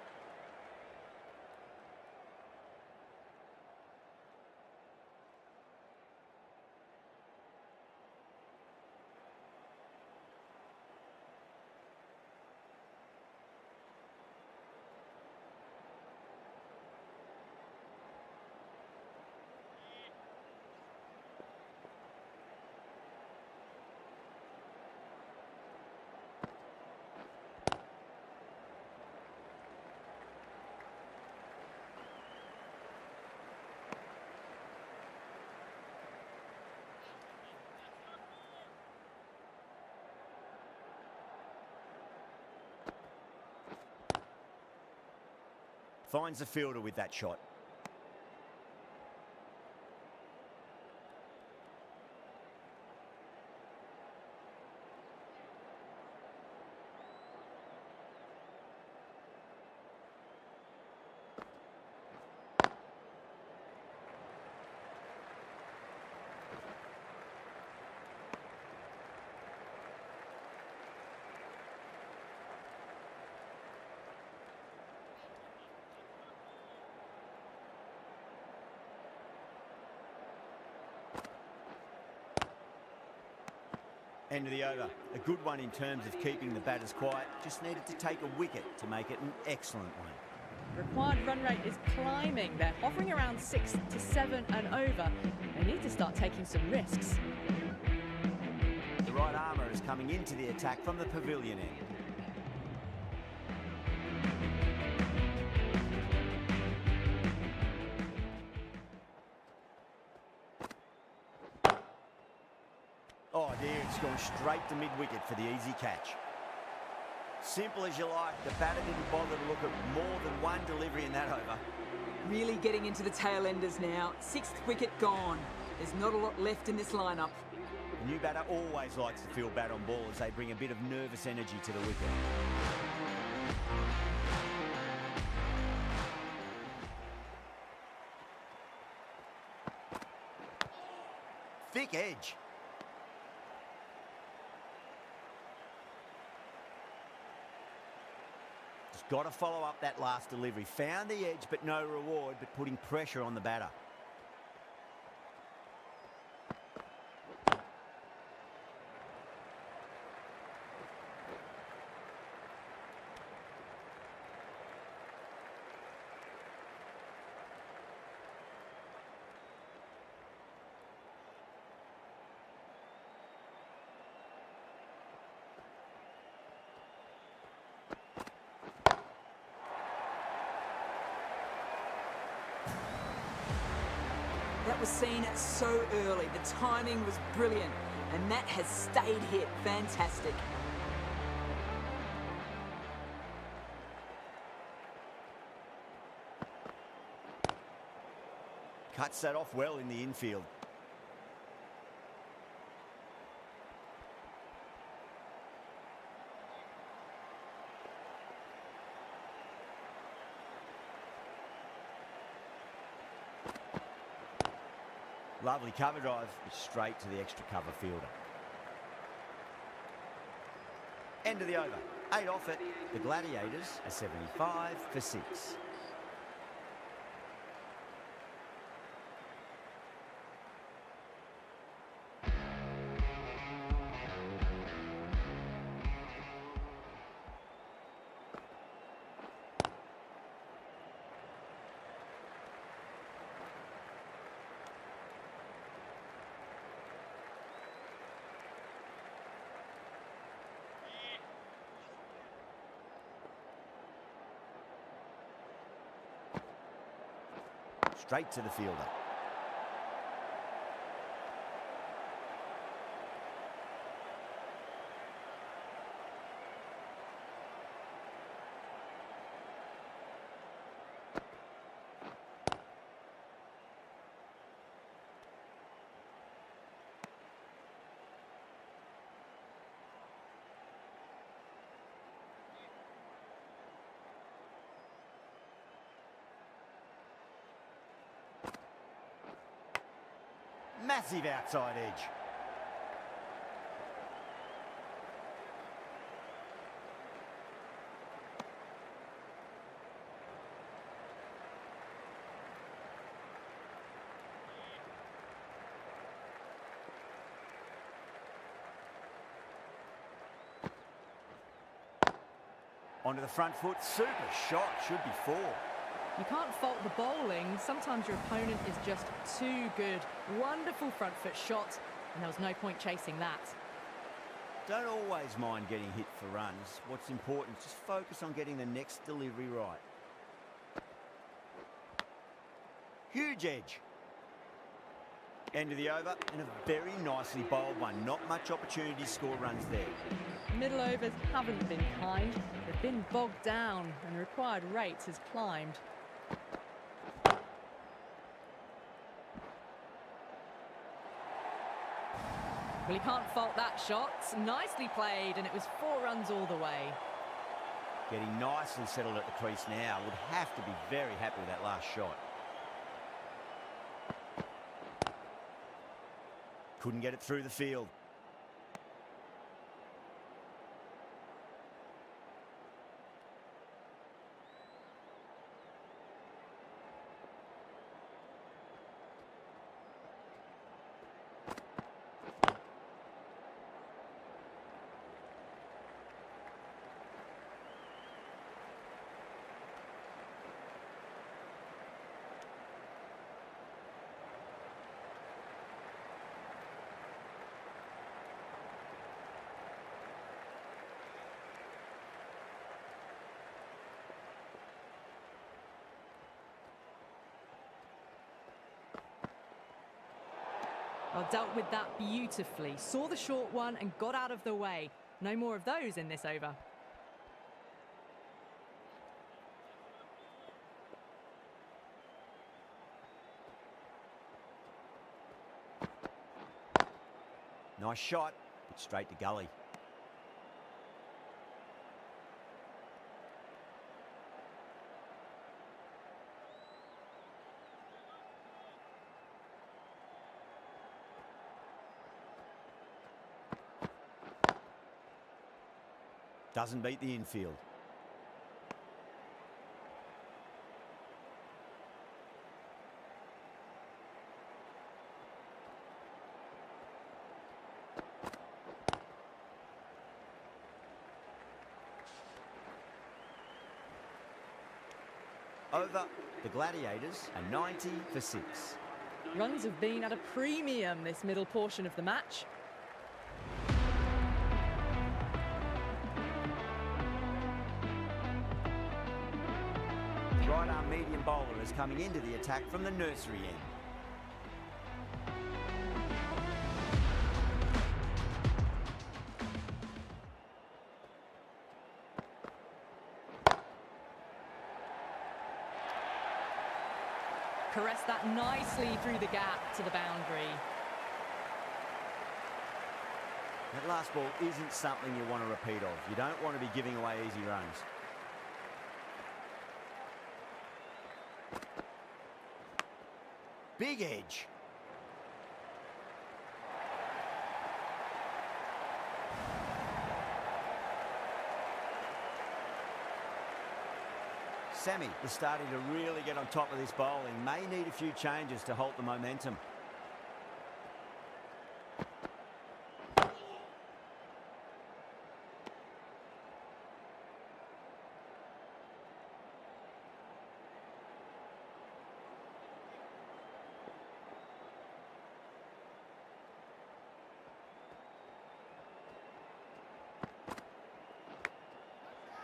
Finds the fielder with that shot. End of the over. A good one in terms of keeping the batters quiet. Just needed to take a wicket to make it an excellent one. Required run rate is climbing. They're hovering around 6 to 7 and over. They need to start taking some risks. The right armour is coming into the attack from the pavilion end. Oh dear, it's gone straight to mid-wicket for the easy catch. Simple as you like, the batter didn't bother to look at more than one delivery in that over. Really getting into the tail enders now. 6th wicket gone. There's not a lot left in this lineup. The new batter always likes to feel bat on ball as they bring a bit of nervous energy to the wicket. Thick edge. Just got to follow up that last delivery. Found the edge, but no reward, but putting pressure on the batter. That was seen so early. The timing was brilliant, and that has stayed hit. Fantastic. Cuts that off well in the infield. Lovely cover drive, straight to the extra cover fielder. End of the over. 8 off it. The Gladiators are 75 for 6. Straight to the fielder. Massive outside edge. Onto the front foot, super shot, should be 4. You can't fault the bowling. Sometimes your opponent is just too good. Wonderful front foot shot, and there was no point chasing that. Don't always mind getting hit for runs. What's important is just focus on getting the next delivery right. Huge edge. End of the over, and a very nicely bowled one. Not much opportunity to score runs there. Middle overs haven't been kind. They've been bogged down, and the required rate has climbed. Well, he can't fault that shot. Nicely played, and it was 4 runs all the way. Getting nicely settled at the crease now. Would have to be very happy with that last shot. Couldn't get it through the field. Well, dealt with that beautifully. Saw the short one and got out of the way. No more of those in this over. Nice shot, but straight to gully. Doesn't beat the infield. Over, the Gladiators are 90 for 6. Runs have been at a premium this middle portion of the match. Right arm medium bowler is coming into the attack from the nursery end. Caressed that nicely through the gap to the boundary. That last ball isn't something you want to repeat of. You don't want to be giving away easy runs. Big edge. Sammy is starting to really get on top of this bowling. May need a few changes to halt the momentum.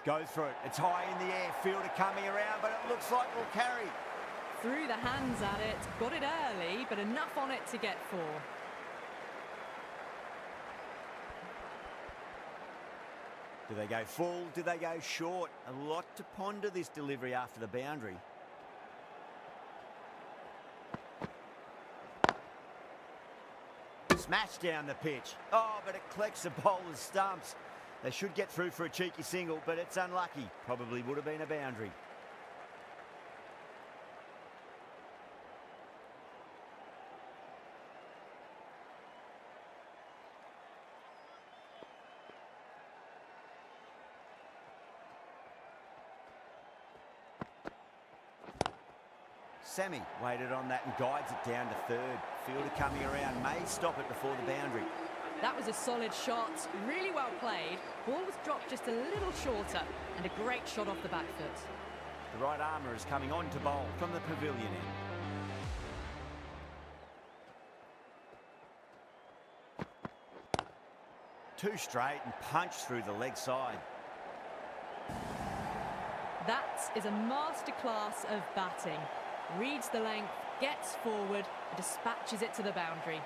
Goes for it. It's high in the air. Fielder coming around, but it looks like we'll carry. Threw the hands at it, got it early, but enough on it to get 4. Do they go full? Do they go short? A lot to ponder this delivery after the boundary. Smash down the pitch. Oh, but it collects the bowler's stumps. They should get through for a cheeky single, but it's unlucky. Probably would have been a boundary. Sammy waited on that and guides it down to third. Fielder coming around, may stop it before the boundary. That was a solid shot, really well played. Ball was dropped just a little shorter, and a great shot off the back foot. The right armour is coming on to bowl from the pavilion end. Two straight and punch through the leg side. That is a masterclass of batting. Reads the length, gets forward, and dispatches it to the boundary.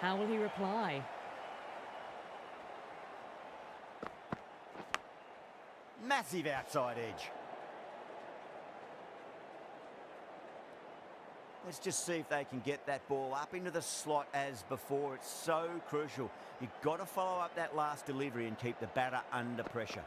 How will he reply? Massive outside edge. Let's just see if they can get that ball up into the slot as before. It's so crucial. You've got to follow up that last delivery and keep the batter under pressure.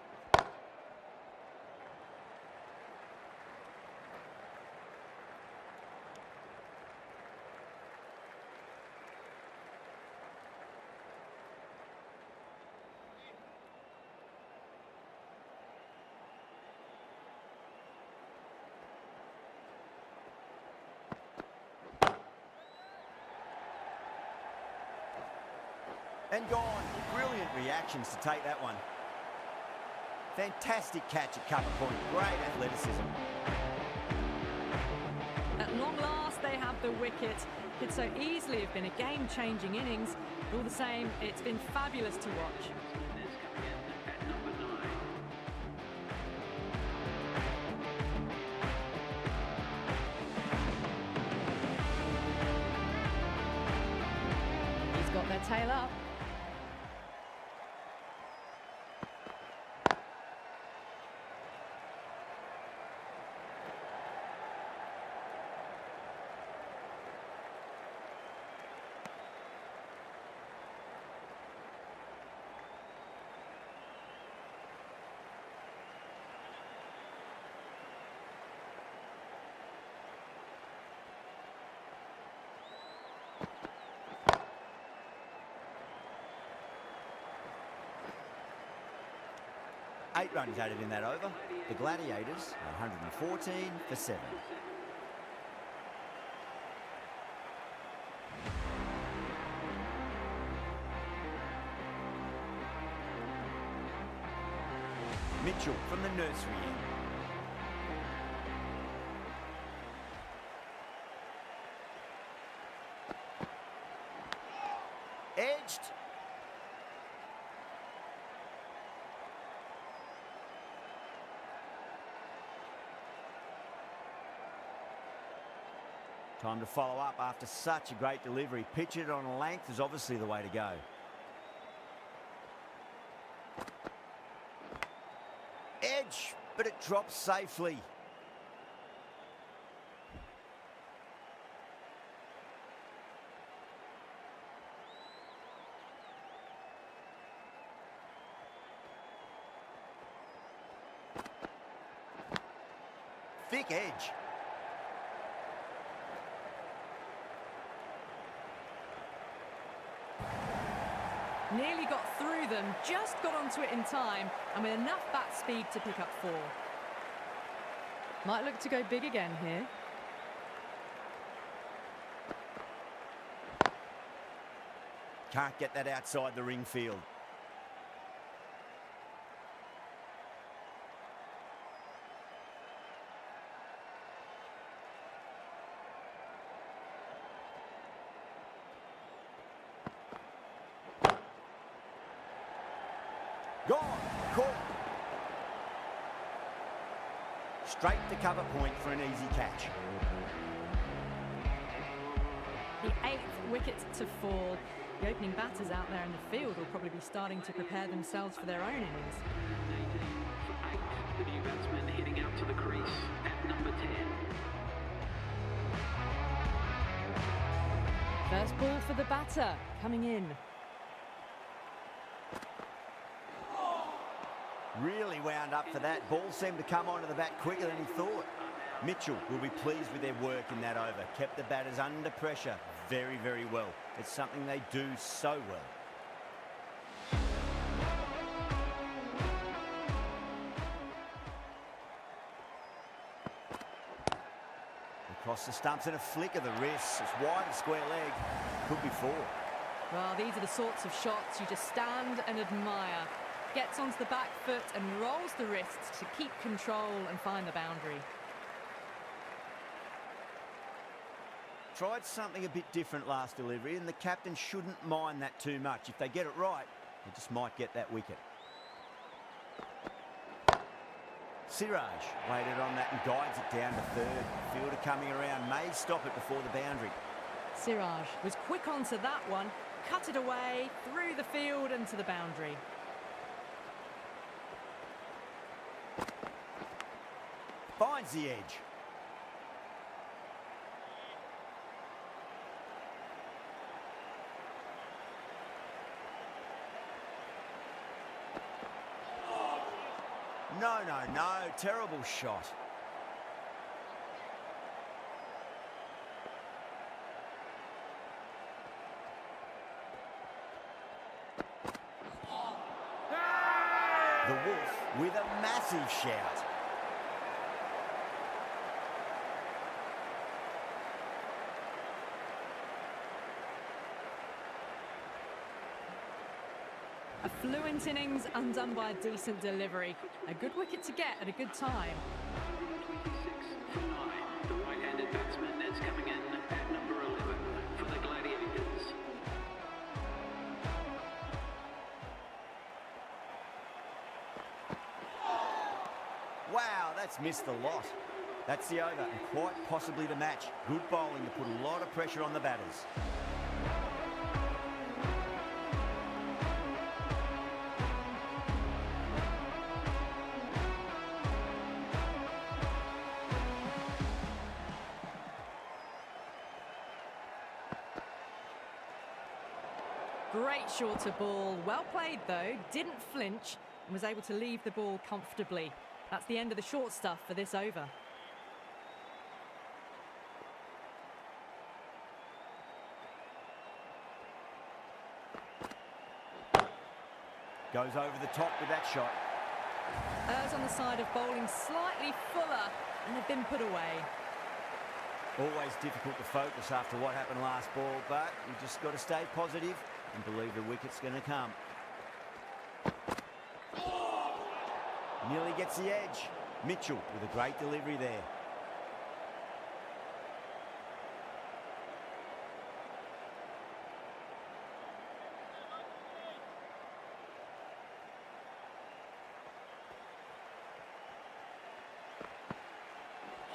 And gone. Brilliant reactions to take that one. Fantastic catch at cover point. Great athleticism. At long last, they have the wicket. Could so easily have been a game-changing innings. All the same, it's been fabulous to watch. He's got their tail up. Eight runs added in that over. The Gladiators, 114 for 7. Mitchell from the nursery end. Edged. Time to follow up after such a great delivery. Pitch it on a length is obviously the way to go. Edge, but it drops safely. Thick edge. Nearly got through them, just got onto it in time, and with enough bat speed to pick up 4. Might look to go big again here. Can't get that outside the ring field. Gone. Caught. Straight to cover point for an easy catch. The 8th wicket to fall. The opening batters out there in the field will probably be starting to prepare themselves for their own innings. The new batsman heading out to the crease at number 10. First ball for the batter, coming in. Really wound up for that. Ball seemed to come onto the bat quicker than he thought. Mitchell will be pleased with their work in that over. Kept the batters under pressure very, very well. It's something they do so well. across the stumps and a flick of the wrist. It's wide of square leg. Could be 4. Well, these are the sorts of shots you just stand and admire. Gets onto the back foot and rolls the wrists to keep control and find the boundary. Tried something a bit different last delivery, and the captain shouldn't mind that too much. If they get it right, they just might get that wicket. Siraj waited on that and guides it down to third. Fielder coming around may stop it before the boundary. Siraj was quick onto that one, cut it away, through the field and to the boundary. Finds the edge. No, terrible shot. The Wolf with a massive shout. A fluent innings undone by a decent delivery. A good wicket to get at a good time. 126 for 9. The right-handed batsman is coming in at number 11 for the Gladiators. Wow, that's missed a lot. That's the over and quite possibly the match. Good bowling to put a lot of pressure on the batters. Great shorter ball. Well played though. Didn't flinch and was able to leave the ball comfortably. That's the end of the short stuff for this over. Goes over the top with that shot. Errs on the side of bowling slightly fuller and they've been put away. Always difficult to focus after what happened last ball, but you just got to stay positive and believe the wicket's going to come. Nearly gets the edge. Mitchell with a great delivery there.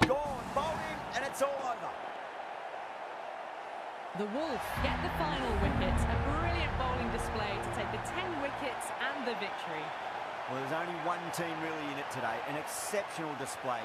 Gone, bowling, and it's all over. The Wolf get the final wicket. A brilliant bowling display to take the 10 wickets and the victory. Well, there's only one team really in it today. An exceptional display.